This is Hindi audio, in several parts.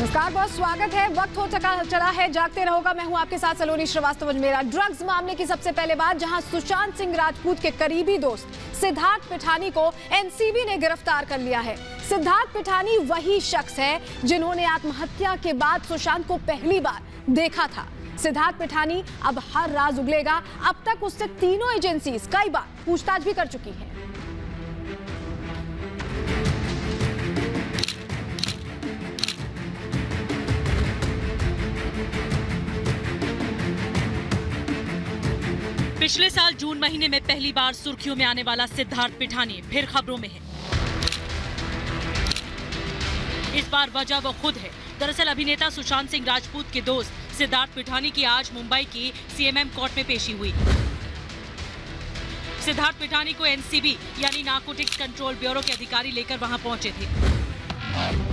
नमस्कार, बहुत स्वागत है। वक्त हो चला है जागते रहोगा। मैं हूं आपके साथ सलोनी श्रीवास्तव अजमेरा। ड्रग्स मामले की सबसे पहले बात, जहां सुशांत सिंह राजपूत के करीबी दोस्त सिद्धार्थ पिठानी को एनसीबी ने गिरफ्तार कर लिया है। सिद्धार्थ पिठानी वही शख्स है जिन्होंने आत्महत्या के बाद सुशांत को पहली बार देखा था। सिद्धार्थ पिठानी अब हर राज उगलेगा। अब तक उससे तीनों एजेंसीज कई बार पूछताछ भी कर चुकी है। पिछले साल जून महीने में पहली बार सुर्खियों में आने वाला सिद्धार्थ पिठानी फिर खबरों में है। इस बार वजह वो खुद है। दरअसल अभिनेता सुशांत सिंह राजपूत के दोस्त सिद्धार्थ पिठानी की आज मुंबई की सीएमएम कोर्ट में पेशी हुई। सिद्धार्थ पिठानी को एनसीबी यानी नारकोटिक्स कंट्रोल ब्यूरो के अधिकारी लेकर वहां पहुंचे थे।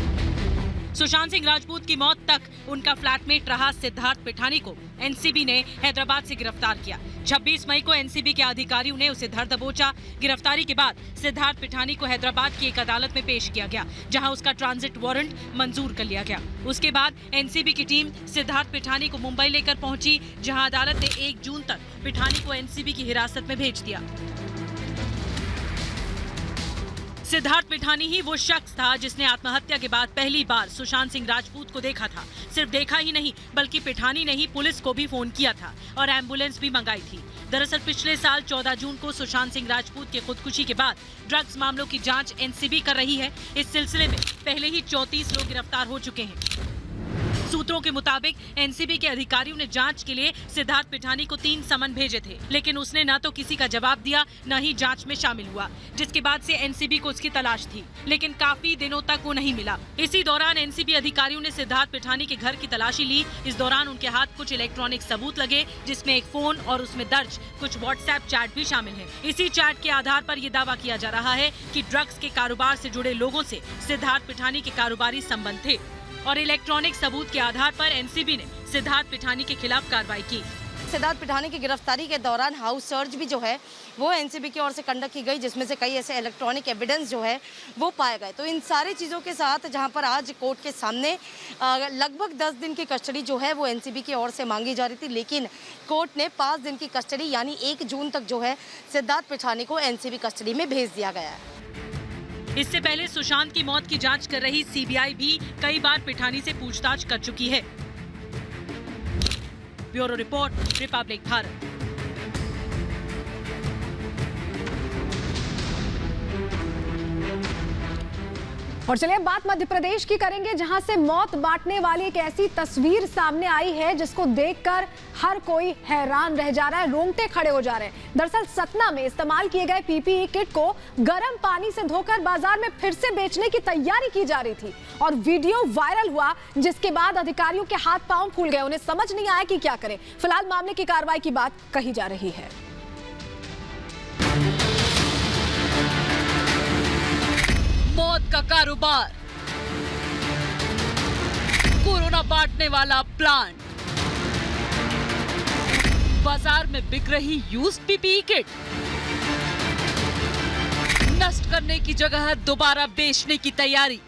सुशांत सिंह राजपूत की मौत तक उनका फ्लैटमेट रहा सिद्धार्थ पिठानी को एनसीबी ने हैदराबाद से गिरफ्तार किया। 26 मई को एनसीबी के अधिकारियों ने उसे धर दबोचा। गिरफ्तारी के बाद सिद्धार्थ पिठानी को हैदराबाद की एक अदालत में पेश किया गया, जहां उसका ट्रांजिट वारंट मंजूर कर लिया गया। उसके बाद एनसीबी की टीम सिद्धार्थ पिठानी को मुंबई लेकर पहुंची, जहां अदालत ने 1 जून तक पिठानी को एनसीबी की हिरासत में भेज दिया। सिद्धार्थ पिठानी ही वो शख्स था जिसने आत्महत्या के बाद पहली बार सुशांत सिंह राजपूत को देखा था। सिर्फ देखा ही नहीं, बल्कि पिठानी ने ही पुलिस को भी फोन किया था और एम्बुलेंस भी मंगाई थी। दरअसल पिछले साल 14 जून को सुशांत सिंह राजपूत के खुदकुशी के बाद ड्रग्स मामलों की जांच एनसीबी कर रही है। इस सिलसिले में पहले ही 34 लोग गिरफ्तार हो चुके हैं। सूत्रों के मुताबिक एनसीबी के अधिकारियों ने जांच के लिए सिद्धार्थ पिठानी को 3 समन भेजे थे, लेकिन उसने न तो किसी का जवाब दिया, न ही जांच में शामिल हुआ, जिसके बाद से एनसीबी को उसकी तलाश थी, लेकिन काफी दिनों तक वो नहीं मिला। इसी दौरान एनसीबी अधिकारियों ने सिद्धार्थ पिठानी के घर की तलाशी ली। इस दौरान उनके हाथ कुछ इलेक्ट्रॉनिक सबूत लगे, जिसमें एक फोन और उसमें दर्ज कुछ व्हाट्सएप चैट भी शामिल है। इसी चैट के आधार पर ये दावा किया जा रहा है कि ड्रग्स के कारोबार से जुड़े लोगों से सिद्धार्थ पिठानी के कारोबारी संबंध थे और इलेक्ट्रॉनिक सबूत के आधार पर एनसीबी ने सिद्धार्थ पिठानी के खिलाफ कार्रवाई की। सिद्धार्थ पिठानी की गिरफ्तारी के दौरान हाउस सर्च भी जो है वो एनसीबी की ओर से कंडक्ट की गई, जिसमें से कई ऐसे इलेक्ट्रॉनिक एविडेंस जो है वो पाए गए। तो इन सारी चीज़ों के साथ जहां पर आज कोर्ट के सामने लगभग 10 दिन की कस्टडी जो है वो एनसीबी की ओर से मांगी जा रही थी, लेकिन कोर्ट ने 5 दिन की कस्टडी यानी 1 जून तक जो है सिद्धार्थ पिठानी को एनसीबी कस्टडी में भेज दिया गया है। इससे पहले सुशांत की मौत की जांच कर रही सीबीआई भी कई बार पिठानी से पूछताछ कर चुकी है। Bureau report, republic Bharat. और चलिए बात मध्य प्रदेश की करेंगे, जहां से मौत बांटने वाली एक ऐसी तस्वीर सामने आई है जिसको देखकर हर कोई हैरान रह जा रहा है, रोंगटे खड़े हो जा रहे हैं। दरअसल सतना में इस्तेमाल किए गए पीपीई किट को गर्म पानी से धोकर बाजार में फिर से बेचने की तैयारी की जा रही थी और वीडियो वायरल हुआ, जिसके बाद अधिकारियों के हाथ पांव फूल गए। उन्हें समझ नहीं आया कि क्या करें। फिलहाल मामले की कार्रवाई की बात कही जा रही है। मौत का कारोबार, कोरोना बांटने वाला प्लांट, बाजार में बिक रही यूज्ड पीपीई किट, नष्ट करने की जगह दोबारा बेचने की तैयारी।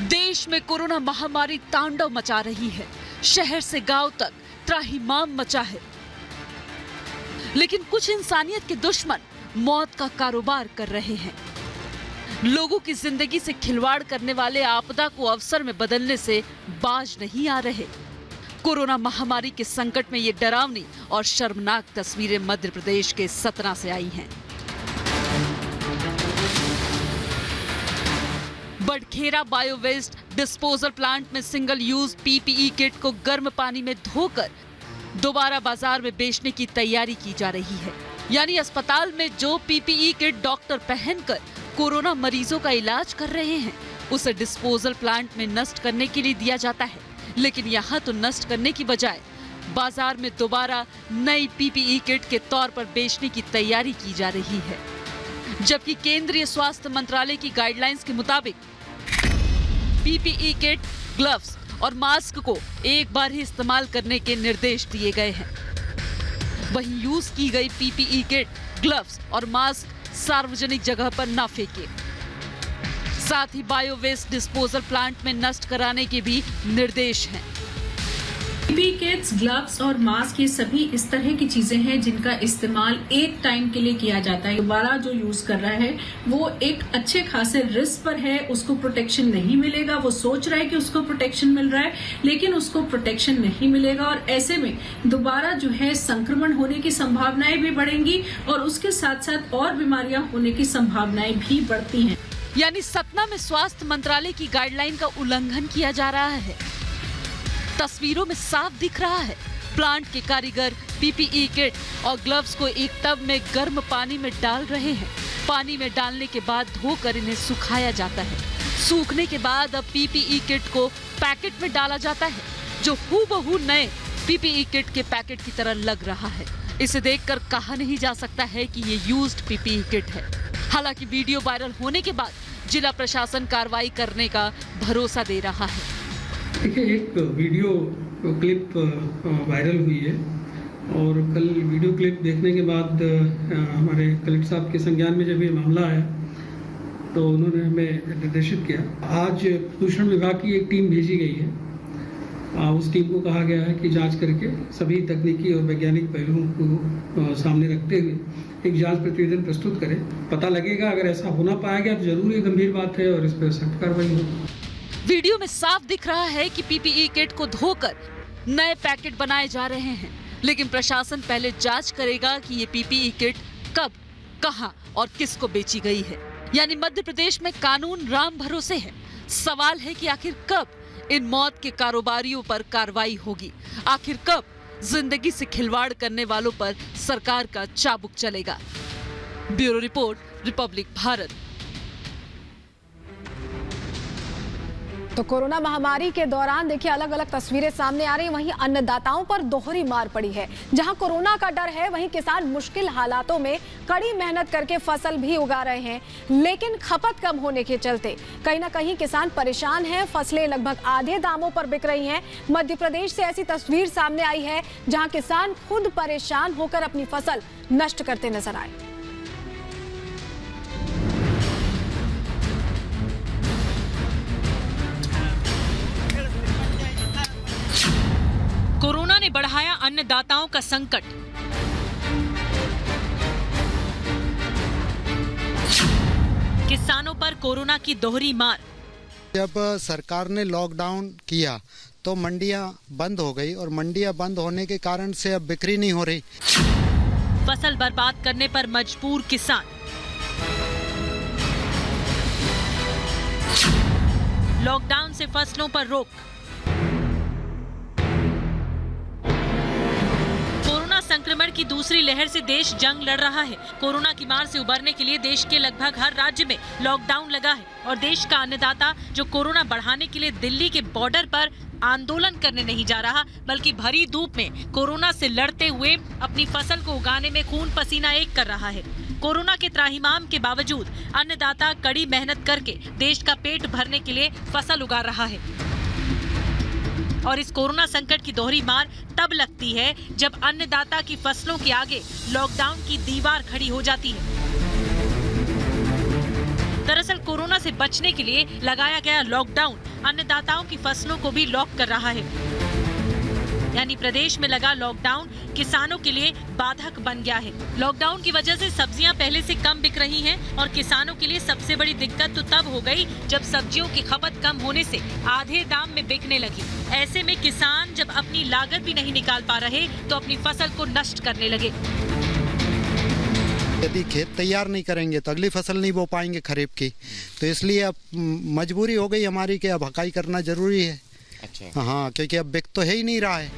देश में कोरोना महामारी तांडव मचा रही है। शहर से गांव तक त्राहिमाम मचा है, लेकिन कुछ इंसानियत के दुश्मन मौत का कारोबार कर रहे हैं। लोगों की जिंदगी से खिलवाड़ करने वाले आपदा को अवसर में बदलने से बाज नहीं आ रहे। कोरोना महामारी के संकट में ये डरावनी और शर्मनाक तस्वीरें मध्य प्रदेश के सतना से आई हैं। बडखेरा बायोवेस्ट डिस्पोजल प्लांट में सिंगल यूज पीपीई किट को गर्म पानी में धोकर दोबारा बाजार में बेचने की तैयारी की जा रही है। यानी अस्पताल में जो पीपीई किट डॉक्टर पहनकर कोरोना मरीजों का इलाज कर रहे हैं, उसे डिस्पोजल प्लांट में नष्ट करने के लिए दिया जाता है, लेकिन यहाँ तो नष्ट करने की बजाय बाजार में दोबारा नई पीपीई किट के तौर पर बेचने की तैयारी की जा रही है। जबकि केंद्रीय स्वास्थ्य मंत्रालय की गाइडलाइंस के मुताबिक पीपीई किट, ग्लव्स और मास्क को एक बार ही इस्तेमाल करने के निर्देश दिए गए हैं। वहीं यूज की गई पीपीई किट, ग्लव्स और मास्क सार्वजनिक जगह पर न फेंके। साथ ही बायो वेस्ट डिस्पोजल प्लांट में नष्ट कराने के भी निर्देश हैं। पीपीई किट्स, ग्लव्स और मास्क ये सभी इस तरह की चीजें हैं जिनका इस्तेमाल एक टाइम के लिए किया जाता है। दोबारा जो यूज कर रहा है वो एक अच्छे खासे रिस्क पर है, उसको प्रोटेक्शन नहीं मिलेगा। वो सोच रहा है कि उसको प्रोटेक्शन मिल रहा है, लेकिन उसको प्रोटेक्शन नहीं मिलेगा और ऐसे में दोबारा जो है संक्रमण होने की संभावनाएं भी बढ़ेंगी और उसके साथ साथ और बीमारियां होने की संभावनाएं भी बढ़ती हैं। यानी सतना में स्वास्थ्य मंत्रालय की गाइडलाइन का उल्लंघन किया जा रहा है। तस्वीरों में साफ दिख रहा है प्लांट के कारीगर पीपीई किट और ग्लव्स को एक टब में गर्म पानी में डाल रहे हैं। पानी में डालने के बाद धोकर इन्हें सुखाया जाता है। सूखने के बाद अब पीपीई किट को पैकेट में डाला जाता है, जो हूबहू नए पीपीई किट के पैकेट की तरह लग रहा है। इसे देखकर कहा नहीं जा सकता है कि ये यूज्ड पीपीई किट है। हालांकि वीडियो वायरल होने के बाद जिला प्रशासन कार्रवाई करने का भरोसा दे रहा है। देखिए, एक वीडियो क्लिप वायरल हुई है और कल वीडियो क्लिप देखने के बाद हमारे कलेक्टर साहब के संज्ञान में जब ये मामला आया तो उन्होंने हमें निर्देशित किया। आज प्रदूषण विभाग की एक टीम भेजी गई है। उस टीम को कहा गया है कि जांच करके सभी तकनीकी और वैज्ञानिक पहलुओं को सामने रखते हुए एक जांच प्रतिवेदन प्रस्तुत करें। पता लगेगा, अगर ऐसा होना पाया गया तो जरूर ये गंभीर बात है और इस पर सख्त कार्रवाई होगी। वीडियो में साफ दिख रहा है कि पीपीई किट को धोकर नए पैकेट बनाए जा रहे हैं, लेकिन प्रशासन पहले जांच करेगा कि ये पीपीई किट कब, कहां और किसको बेची गई है। यानी मध्य प्रदेश में कानून राम भरोसे है। सवाल है कि आखिर कब इन मौत के कारोबारियों पर कार्रवाई होगी, आखिर कब जिंदगी से खिलवाड़ करने वालों पर सरकार का चाबुक चलेगा। Bureau report, republic Bharat. तो कोरोना महामारी के दौरान देखिए अलग अलग तस्वीरें सामने आ रही हैं। वहीं अन्नदाताओं पर दोहरी मार पड़ी है। जहां कोरोना का डर है, वहीं किसान मुश्किल हालातों में कड़ी मेहनत करके फसल भी उगा रहे हैं, लेकिन खपत कम होने के चलते कहीं ना कहीं किसान परेशान हैं। फसलें लगभग आधे दामों पर बिक रही हैं। मध्य प्रदेश से ऐसी तस्वीर सामने आई है जहां किसान खुद परेशान होकर अपनी फसल नष्ट करते नजर आए। कोरोना ने बढ़ाया अन्नदाताओं का संकट। किसानों पर कोरोना की दोहरी मार। जब सरकार ने लॉकडाउन किया तो मंडियां बंद हो गई और मंडियां बंद होने के कारण से अब बिक्री नहीं हो रही। फसल बर्बाद करने पर मजबूर किसान। लॉकडाउन से फसलों पर रोक। संक्रमण की दूसरी लहर से देश जंग लड़ रहा है। कोरोना की मार से उबरने के लिए देश के लगभग हर राज्य में लॉकडाउन लगा है और देश का अन्नदाता जो कोरोना बढ़ाने के लिए दिल्ली के बॉर्डर पर आंदोलन करने नहीं जा रहा, बल्कि भरी धूप में कोरोना से लड़ते हुए अपनी फसल को उगाने में खून पसीना एक कर रहा है। कोरोना के त्राहिमाम के बावजूद अन्नदाता कड़ी मेहनत करके देश का पेट भरने के लिए फसल उगा रहा है। और इस कोरोना संकट की दोहरी मार तब लगती है जब अन्नदाता की फसलों के आगे लॉकडाउन की दीवार खड़ी हो जाती है। दरअसल कोरोना से बचने के लिए लगाया गया लॉकडाउन अन्नदाताओं की फसलों को भी लॉक कर रहा है। यानी प्रदेश में लगा लॉकडाउन किसानों के लिए बाधक बन गया है। लॉकडाउन की वजह से सब्जियां पहले से कम बिक रही हैं और किसानों के लिए सबसे बड़ी दिक्कत तो तब हो गई जब सब्जियों की खपत कम होने से आधे दाम में बिकने लगी। ऐसे में किसान जब अपनी लागत भी नहीं निकाल पा रहे तो अपनी फसल को नष्ट करने लगे। यदि खेत तैयार नहीं करेंगे तो अगली फसल नहीं बो पाएंगे खरीफ की, तो इसलिए अब मजबूरी हो गई हमारी कि अब हकाई करना जरूरी है। अच्छा। हाँ, क्योंकि अब बिक तो है ही नहीं रहा है।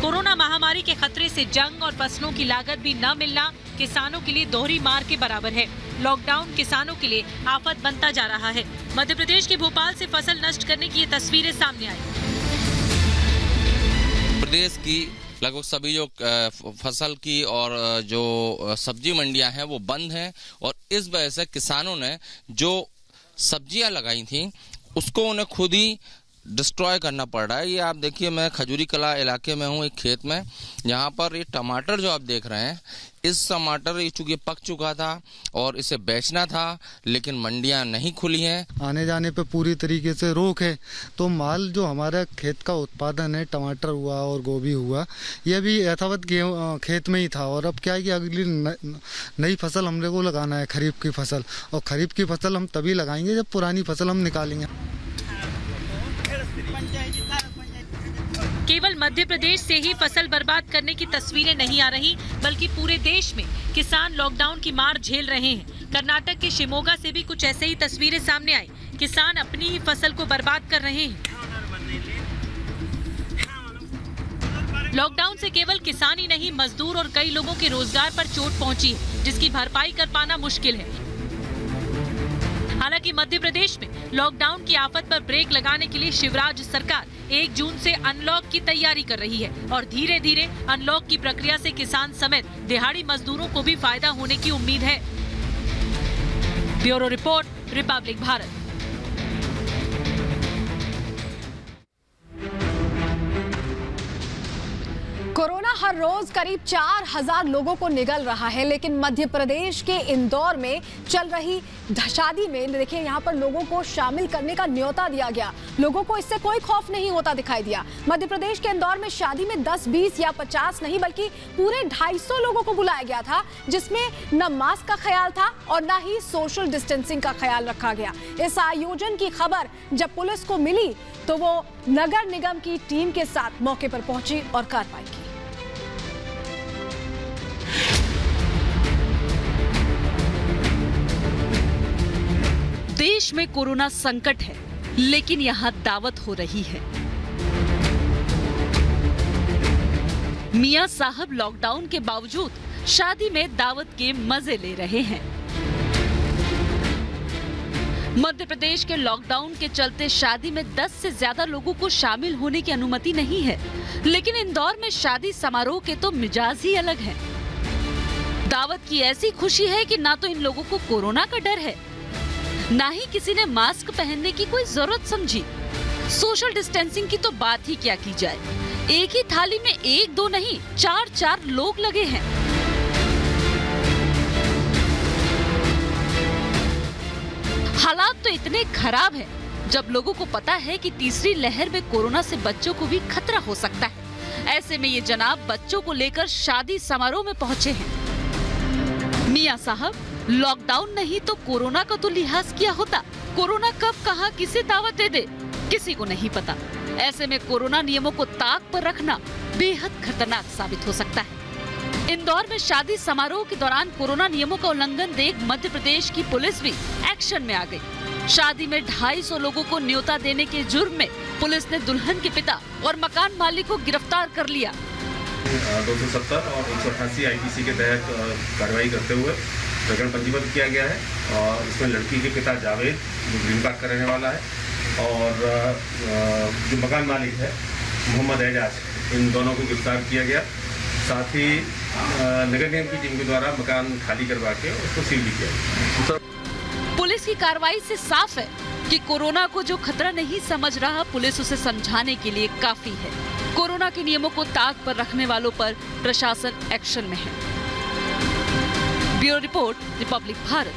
कोरोना महामारी के खतरे से जंग और फसलों की लागत भी न मिलना किसानों के लिए दोहरी मार के बराबर है। लॉकडाउन किसानों के लिए आफत बनता जा रहा है। मध्य प्रदेश के भोपाल से फसल नष्ट करने की ये तस्वीरें सामने आई। प्रदेश की लगभग सभी जो फसल की और जो सब्जी मंडियां हैं वो बंद हैं और इस वजह से किसानों ने जो सब्जियां लगाई थी उसको उन्हें खुद ही डिस्ट्रॉय करना पड़ रहा है। ये आप देखिए, मैं खजूरी कला इलाके में हूँ, एक खेत में, यहाँ पर ये टमाटर जो आप देख रहे हैं, इस टमाटर ये चूंकि पक चुका था और इसे बेचना था, लेकिन मंडियां नहीं खुली हैं। आने जाने पे पूरी तरीके से रोक है, तो माल जो हमारा खेत का उत्पादन है, टमाटर हुआ और गोभी हुआ, यह भी यथावत खेत में ही था। और अब क्या है कि अगली नई फसल हम लोग को लगाना है, खरीफ की फसल, और खरीफ की फसल हम तभी लगाएंगे जब पुरानी फसल हम निकालेंगे। केवल मध्य प्रदेश से ही फसल बर्बाद करने की तस्वीरें नहीं आ रही, बल्कि पूरे देश में किसान लॉकडाउन की मार झेल रहे हैं। कर्नाटक के शिमोगा से भी कुछ ऐसे ही तस्वीरें सामने आई। किसान अपनी ही फसल को बर्बाद कर रहे हैं। लॉकडाउन से केवल किसान ही नहीं, मजदूर और कई लोगों के रोजगार पर चोट पहुंची, जिसकी भरपाई कर पाना मुश्किल है। हालांकि मध्य प्रदेश में लॉकडाउन की आफत पर ब्रेक लगाने के लिए शिवराज सरकार 1 जून से अनलॉक की तैयारी कर रही है और धीरे धीरे अनलॉक की प्रक्रिया से किसान समेत दिहाड़ी मजदूरों को भी फायदा होने की उम्मीद है। Bureau report, republic Bharat. Corona हर रोज करीब 4000 लोगों को निगल रहा है, लेकिन मध्य प्रदेश के इंदौर में चल रही शादी में देखिए, यहाँ पर लोगों को शामिल करने का न्योता दिया गया। लोगों को इससे कोई खौफ नहीं होता दिखाई दिया। मध्य प्रदेश के इंदौर में शादी में 10, 20 या 50 नहीं, बल्कि पूरे 250 लोगों को बुलाया गया था, जिसमें न मास्क का ख्याल था और न ही सोशल डिस्टेंसिंग का ख्याल रखा गया। इस आयोजन की खबर जब पुलिस को मिली तो वो नगर निगम की टीम के साथ मौके पर पहुंची और कार्रवाई की। देश में कोरोना संकट है, लेकिन यहाँ दावत हो रही है। मियां साहब लॉकडाउन के बावजूद शादी में दावत के मजे ले रहे हैं। मध्य प्रदेश के लॉकडाउन के चलते शादी में 10 से ज्यादा लोगों को शामिल होने की अनुमति नहीं है, लेकिन इंदौर में शादी समारोह के तो मिजाज ही अलग है। दावत की ऐसी खुशी है कि ना तो इन लोगों को कोरोना का डर है, ना ही किसी ने मास्क पहनने की कोई जरूरत समझी। सोशल डिस्टेंसिंग की तो बात ही क्या की जाए। एक ही थाली में 1, 2 नहीं, 4 लोग लगे हैं। हालात तो इतने खराब हैं, जब लोगों को पता है कि तीसरी लहर में कोरोना से बच्चों को भी खतरा हो सकता है। ऐसे में ये जनाब बच्चों को लेकर शादी समारोह में पहुंचे हैं। मियां साहब, लॉकडाउन नहीं तो कोरोना का तो लिहाज किया होता। कोरोना कब कहां किसे दावत दे दे, किसी को नहीं पता। ऐसे में कोरोना नियमों को ताक पर रखना बेहद खतरनाक साबित हो सकता है। इंदौर में शादी समारोह के दौरान कोरोना नियमों का उल्लंघन देख मध्य प्रदेश की पुलिस भी एक्शन में आ गई। शादी में 250 लोगों को न्योता देने के जुर्म में पुलिस ने दुल्हन के पिता और मकान मालिक को गिरफ्तार कर लिया। 270 और 188 IPC के तहत कार्रवाई करते हुए प्रकरण पंजीबद्ध किया गया है। और इसमें लड़की के पिता जावेद, जो ग्रीन पार्क का रहने वाला है, और जो मकान मालिक है मोहम्मद एजाज, इन दोनों को गिरफ्तार किया गया। साथ ही नगर निगम की टीम के द्वारा मकान खाली करवा के उसको सील भी किया। पुलिस की कार्रवाई से साफ है कि कोरोना को जो खतरा नहीं समझ रहा, पुलिस उसे समझाने के लिए काफी है। कोरोना के नियमों को ताक पर रखने वालों पर प्रशासन एक्शन में है। Bureau report, republic Bharat.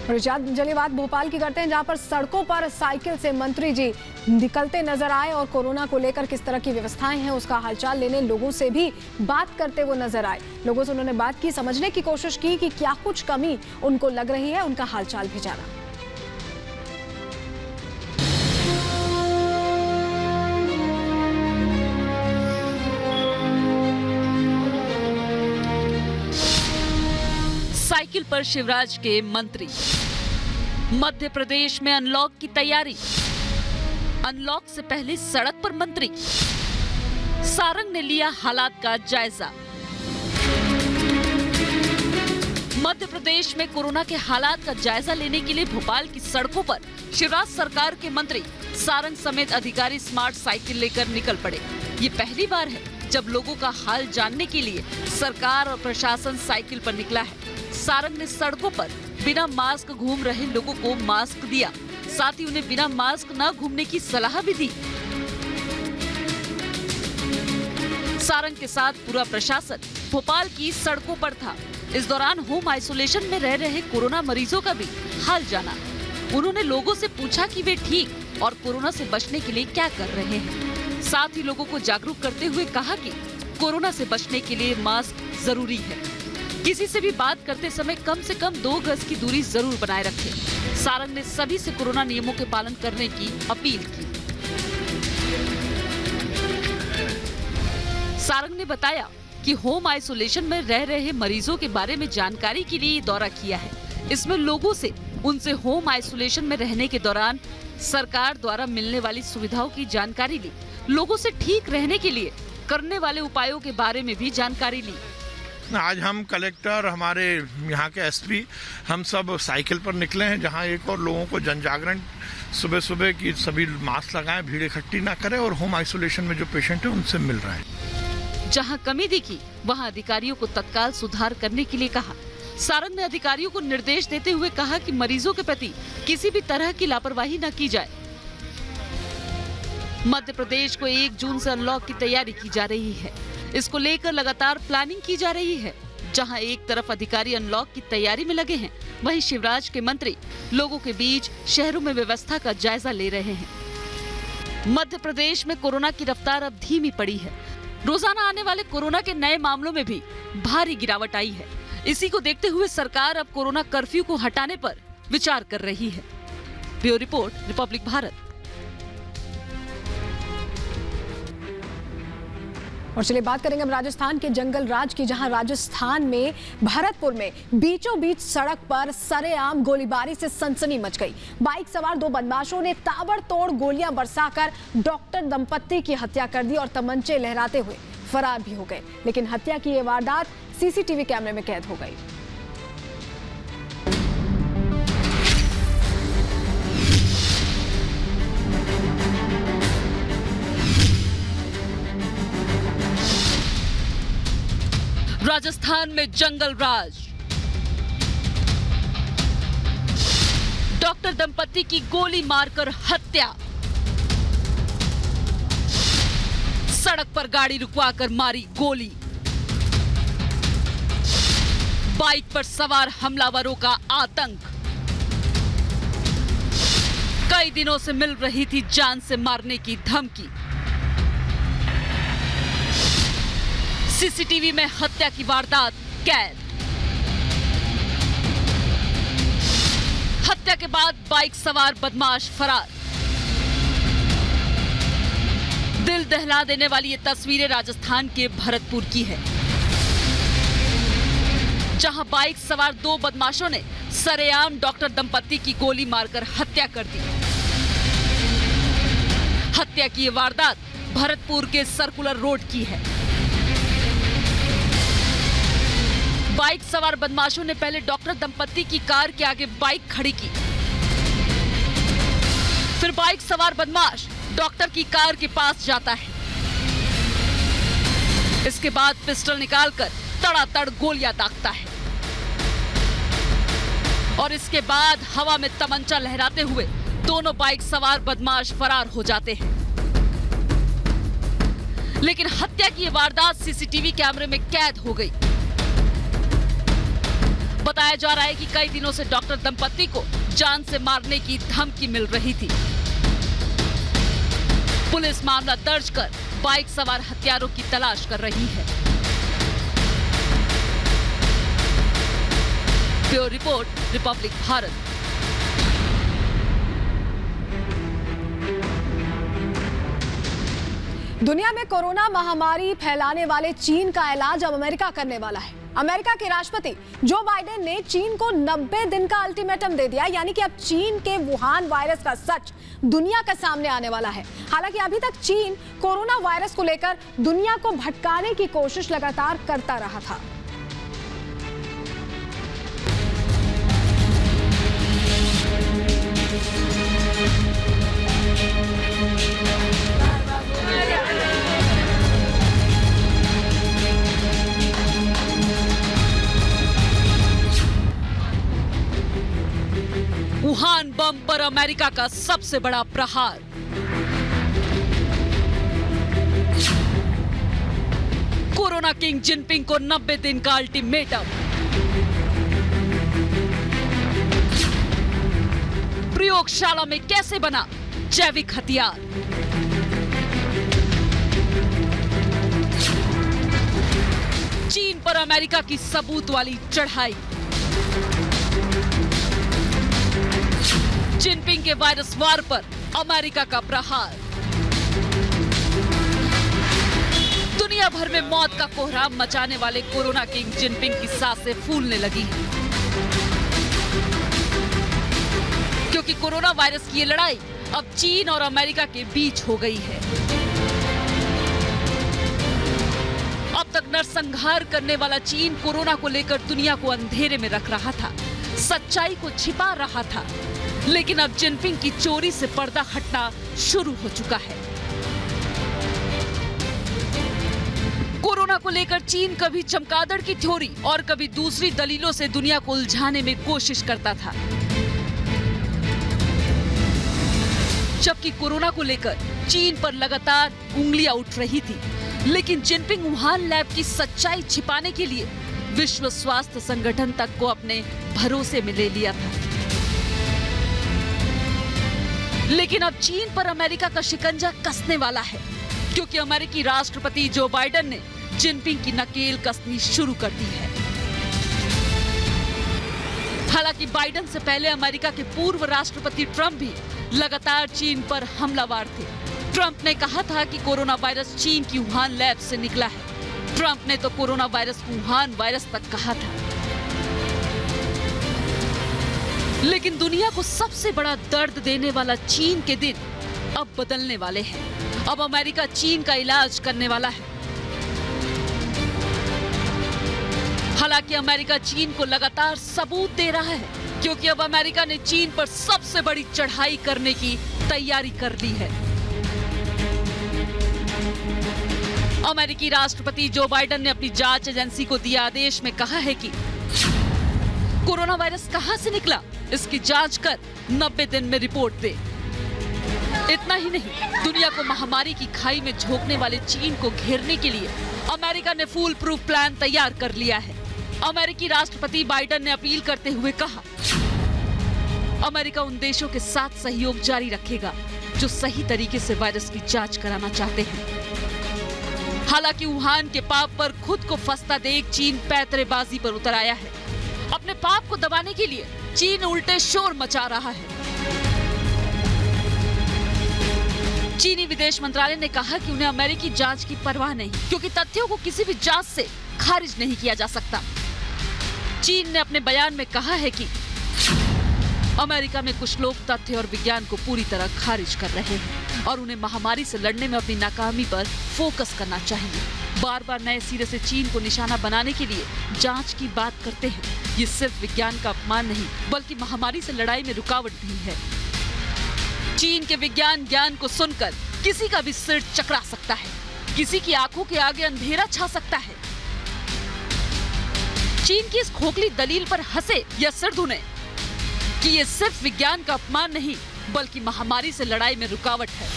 चलिए बात भोपाल की करते हैं, जहां पर सड़कों पर साइकिल से मंत्री जी निकलते नजर आए और कोरोना को लेकर किस तरह की व्यवस्थाएं हैं उसका हालचाल लेने लोगों से भी बात करते हुए नजर आए। लोगों से उन्होंने बात की, समझने की कोशिश की कि क्या कुछ कमी उनको लग रही है, उनका हालचाल भी जाना। साइकिल पर शिवराज के मंत्री। मध्य प्रदेश में अनलॉक की तैयारी। अनलॉक से पहले सड़क पर मंत्री। सारंग ने लिया हालात का जायजा। मध्य प्रदेश में कोरोना के हालात का जायजा लेने के लिए भोपाल की सड़कों पर शिवराज सरकार के मंत्री सारंग समेत अधिकारी स्मार्ट साइकिल लेकर निकल पड़े। ये पहली बार है जब लोगों का हाल जानने के लिए सरकार और प्रशासन साइकिल पर निकला है। सारंग ने सड़कों पर बिना मास्क घूम रहे लोगों को मास्क दिया, साथ ही उन्हें बिना मास्क न घूमने की सलाह भी दी। सारंग के साथ पूरा प्रशासन भोपाल की सड़कों पर था। इस दौरान होम आइसोलेशन में रह रहे कोरोना मरीजों का भी हाल जाना। उन्होंने लोगों से पूछा कि वे ठीक और कोरोना से बचने के लिए क्या कर रहे हैं। साथ ही लोगों को जागरूक करते हुए कहा कि कोरोना से बचने के लिए मास्क जरूरी है। किसी से भी बात करते समय कम से कम 2 गज की दूरी जरूर बनाए रखें। सारंग ने सभी से कोरोना नियमों के पालन करने की अपील की। सारंग ने बताया कि होम आइसोलेशन में रह रहे मरीजों के बारे में जानकारी के लिए दौरा किया है। इसमें लोगों से उनसे होम आइसोलेशन में रहने के दौरान सरकार द्वारा मिलने वाली सुविधाओं की जानकारी ली। लोगों से ठीक रहने के लिए करने वाले उपायों के बारे में भी जानकारी ली। आज हम कलेक्टर, हमारे यहाँ के एसपी, हम सब साइकिल पर निकले हैं, जहाँ एक और लोगों को जन जागरण सुबह सुबह की सभी मास्क लगाएं, भीड़ इकट्ठी ना करें और होम आइसोलेशन में जो पेशेंट है उनसे मिल रहे हैं। जहाँ कमी दिखी वहाँ अधिकारियों को तत्काल सुधार करने के लिए कहा। सारंग ने अधिकारियों को निर्देश देते हुए कहा कि मरीजों के प्रति किसी भी तरह की लापरवाही न की जाए। मध्य प्रदेश को 1 जून से अनलॉक की तैयारी की जा रही है। इसको लेकर लगातार प्लानिंग की जा रही है। जहां एक तरफ अधिकारी अनलॉक की तैयारी में लगे हैं, वहीं शिवराज के मंत्री लोगों के बीच शहरों में व्यवस्था का जायजा ले रहे हैं। मध्य प्रदेश में कोरोना की रफ्तार अब धीमी पड़ी है। रोजाना आने वाले कोरोना के नए मामलों में भी भारी गिरावट आई है। इसी को देखते हुए सरकार अब कोरोना कर्फ्यू को हटाने पर विचार कर रही है। Bureau report, republic Bharat. और चलिए बात करेंगे अब राजस्थान के जंगल राज की, जहां राजस्थान में भरतपुर में बीचों बीच सड़क पर सरेआम गोलीबारी से सनसनी मच गई। बाइक सवार 2 बदमाशों ने ताबड़तोड़ गोलियां बरसाकर डॉक्टर दंपत्ति की हत्या कर दी और तमंचे लहराते हुए फरार भी हो गए। लेकिन हत्या की ये वारदात सीसीटीवी कैमरे में कैद हो गई। राजस्थान में जंगल राज। डॉक्टर दंपत्ति की गोली मारकर हत्या। सड़क पर गाड़ी रुकवाकर मारी गोली। बाइक पर सवार हमलावरों का आतंक। कई दिनों से मिल रही थी जान से मारने की धमकी। सीसीटीवी में हत्या की वारदात कैद। हत्या के बाद बाइक सवार बदमाश फरार। दिल दहला देने वाली ये तस्वीरें राजस्थान के भरतपुर की है, जहां बाइक सवार 2 बदमाशों ने सरेआम डॉक्टर दंपत्ति की गोली मारकर हत्या कर दी। हत्या की ये वारदात भरतपुर के सर्कुलर रोड की है। बाइक सवार बदमाशों ने पहले डॉक्टर दंपत्ति की कार के आगे बाइक खड़ी की। फिर बाइक सवार बदमाश डॉक्टर की कार के पास जाता है। इसके बाद पिस्टल निकालकर तड़ातड़ गोलियां दागता है और इसके बाद हवा में तमंचा लहराते हुए दोनों बाइक सवार बदमाश फरार हो जाते हैं। लेकिन हत्या की यह वारदात सीसीटीवी कैमरे में कैद हो गई। बताया जा रहा है कि कई दिनों से डॉक्टर दंपत्ति को जान से मारने की धमकी मिल रही थी। पुलिस मामला दर्ज कर बाइक सवार हत्यारों की तलाश कर रही है। Bureau report, republic Bharat. दुनिया में कोरोना महामारी फैलाने वाले चीन का इलाज अब अमेरिका करने वाला है। अमेरिका के राष्ट्रपति जो बाइडेन ने चीन को 90 दिन का अल्टीमेटम दे दिया, यानी कि अब चीन के वुहान वायरस का सच दुनिया के सामने आने वाला है। हालांकि अभी तक चीन कोरोना वायरस को लेकर दुनिया को भटकाने की कोशिश लगातार करता रहा था। वुहान बम पर अमेरिका का सबसे बड़ा प्रहार। कोरोना किंग जिनपिंग को 90 दिन का अल्टीमेटम। प्रयोगशाला में कैसे बना जैविक हथियार। चीन पर अमेरिका की सबूत वाली चढ़ाई। जिनपिंग के वायरस वार पर अमेरिका का प्रहार। दुनिया भर में मौत का कोहराम मचाने वाले कोरोना किंग जिनपिंग की सांसें फूलने लगी हैं, क्योंकि कोरोना वायरस की ये लड़ाई अब चीन और अमेरिका के बीच हो गई है। अब तक नरसंहार करने वाला चीन कोरोना को लेकर दुनिया को अंधेरे में रख रहा था, सच्चाई को छिपा रहा था, लेकिन अब जिनपिंग की चोरी से पर्दा हटना शुरू हो चुका है। कोरोना को लेकर चीन कभी चमगादड़ की थ्योरी और कभी दूसरी दलीलों से दुनिया को उलझाने में कोशिश करता था, जबकि कोरोना को लेकर चीन पर लगातार उंगलियां उठ रही थी। लेकिन जिनपिंग वुहान लैब की सच्चाई छिपाने के लिए विश्व स्वास्थ्य संगठन तक को अपने भरोसे में ले लिया था। लेकिन अब चीन पर अमेरिका का शिकंजा कसने वाला है, क्योंकि अमेरिकी राष्ट्रपति जो बाइडेन ने जिनपिंग की नकेल कसनी शुरू कर दी है। हालांकि बाइडेन से पहले अमेरिका के पूर्व राष्ट्रपति ट्रंप भी लगातार चीन पर हमलावर थे। ट्रंप ने कहा था कि कोरोना वायरस चीन की वुहान लैब से निकला है। ट्रंप ने तो कोरोना वायरस को वुहान वायरस तक कहा था। लेकिन दुनिया को सबसे बड़ा दर्द देने वाला चीन के दिन अब बदलने वाले हैं। अब अमेरिका चीन का इलाज करने वाला है। हालांकि अमेरिका चीन को लगातार सबूत दे रहा है, क्योंकि अब अमेरिका ने चीन पर सबसे बड़ी चढ़ाई करने की तैयारी कर ली है। अमेरिकी राष्ट्रपति जो बाइडेन ने अपनी जांच एजेंसी को दिए आदेश में कहा है कि कोरोना वायरस कहां से निकला, इसकी जांच कर 90 दिन में रिपोर्ट दे। इतना ही नहीं, दुनिया को महामारी की खाई में झोंकने वाले चीन को घेरने के लिए अमेरिका ने फूल प्रूफ प्लान तैयार कर लिया है। अमेरिकी राष्ट्रपति बाइडेन ने अपील करते हुए कहा, अमेरिका उन देशों के साथ सहयोग जारी रखेगा जो सही तरीके से वायरस की जांच कराना चाहते हैं। हालांकि वुहान के पाप पर खुद को फंसता देख चीन पैतरेबाजी पर उतर आया है। अपने पाप को दबाने के लिए चीन उल्टे शोर मचा रहा है। चीनी विदेश मंत्रालय ने कहा कि उन्हें अमेरिकी जांच की परवाह नहीं, क्योंकि तथ्यों को किसी भी जांच से खारिज नहीं किया जा सकता। चीन ने अपने बयान में कहा है कि अमेरिका में कुछ लोग तथ्य और विज्ञान को पूरी तरह खारिज कर रहे हैं और उन्हें महामारी से लड़ने में अपनी नाकामी पर फोकस करना चाहिए। बार बार नए सिरे से चीन को निशाना बनाने के लिए जांच की बात करते हैं। ये सिर्फ विज्ञान का अपमान नहीं, बल्कि महामारी से लड़ाई में रुकावट भी है। चीन के विज्ञान ज्ञान को सुनकर किसी का भी सिर चकरा सकता है, किसी की आंखों के आगे अंधेरा छा सकता है। चीन की इस खोखली दलील पर हंसे या सिर धुने कि ये सिर्फ विज्ञान का अपमान नहीं, बल्कि महामारी से लड़ाई में रुकावट है।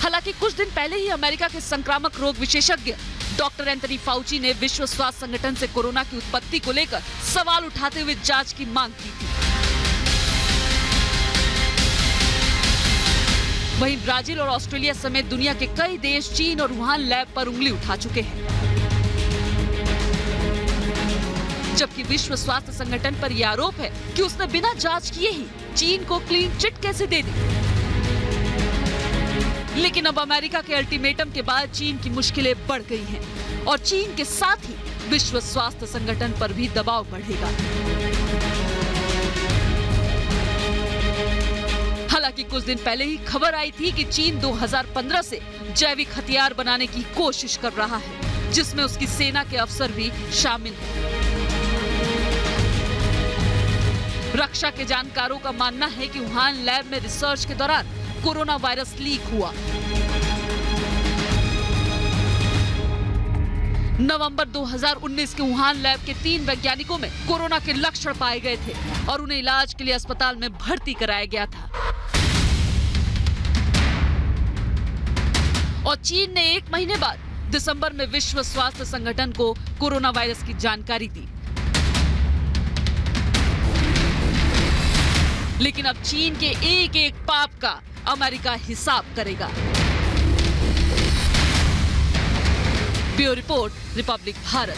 हालांकि कुछ दिन पहले ही अमेरिका के संक्रामक रोग विशेषज्ञ डॉक्टर एंथनी फाउची ने विश्व स्वास्थ्य संगठन से कोरोना की उत्पत्ति को लेकर सवाल उठाते हुए जांच की मांग की थी। वहीं ब्राजील और ऑस्ट्रेलिया समेत दुनिया के कई देश चीन और वुहान लैब पर उंगली उठा चुके हैं, जबकि विश्व स्वास्थ्य संगठन पर यह आरोप है कि उसने बिना जांच किए ही चीन को क्लीन चिट कैसे दे दी। लेकिन अब अमेरिका के अल्टीमेटम के बाद चीन की मुश्किलें बढ़ गई हैं और चीन के साथ ही विश्व स्वास्थ्य संगठन पर भी दबाव बढ़ेगा। हालांकि कुछ दिन पहले ही खबर आई थी कि चीन 2015 से जैविक हथियार बनाने की कोशिश कर रहा है, जिसमें उसकी सेना के अफसर भी शामिल हैं। रक्षा के जानकारों का मानना है कि वुहान लैब में रिसर्च के दौरान कोरोना वायरस लीक हुआ। नवंबर 2019 के वुहान लैब के 3 वैज्ञानिकों में कोरोना के लक्षण पाए गए थे और उन्हें इलाज के लिए अस्पताल में भर्ती कराया गया था। और चीन ने 1 महीने बाद दिसंबर में विश्व स्वास्थ्य संगठन को कोरोना वायरस की जानकारी दी। लेकिन अब चीन के एक पाप का अमेरिका हिसाब करेगा। Bureau report, republic Bharat.